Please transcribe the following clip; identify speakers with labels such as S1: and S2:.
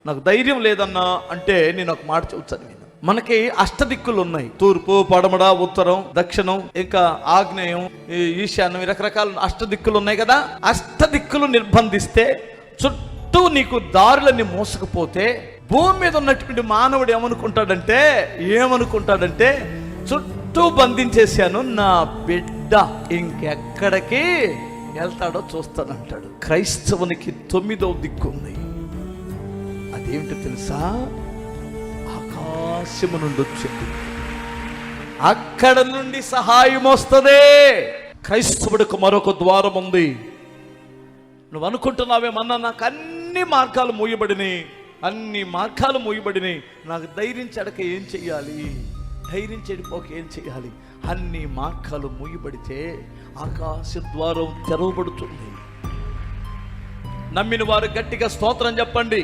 S1: నాకు ధైర్యం లేదన్నా అంటే నేను ఒక మాట చెబుతాను. నేను మనకి అష్టదిక్కులు ఉన్నాయి. తూర్పు, పడమర, ఉత్తరం, దక్షిణం, ఇంకా ఆగ్నేయం, ఈశాన్యం, రకరకాల అష్టదిక్కులు ఉన్నాయి కదా. అష్టదిక్కులు నిర్బంధిస్తే చుట్టూ నీకు దారులన్నీ మోసకపోతే భూమి మీద ఉన్నటువంటి మానవుడు ఏమనుకుంటాడంటే చుట్టూ బంధించేశాను, నా బిడ్డ ఇంకెక్కడికి వెళ్తాడో చూస్తానంటాడు. క్రైస్తవునికి 9వ దిక్కు ఉంది. అదేమిటో తెలుసా? ఆకాశము నుండి వచ్చింది, అక్కడ నుండి సహాయం వస్తుంది. క్రైస్తవుడికి మరొక ద్వారం ఉంది. నువ్వు అనుకుంటున్నావేమన్నా నాకు అన్ని మార్గాలు మూయబడినాయి, నాకు ధైర్యం చెడక ఏం చెయ్యాలి, ధైర్యం చెడిపోక ఏం చెయ్యాలి? అన్ని మార్గాలు మూయబడితే ఆకాశ ద్వారం తెరవబడుతుంది. నమ్మిన వారు గట్టిగా స్తోత్రం చెప్పండి.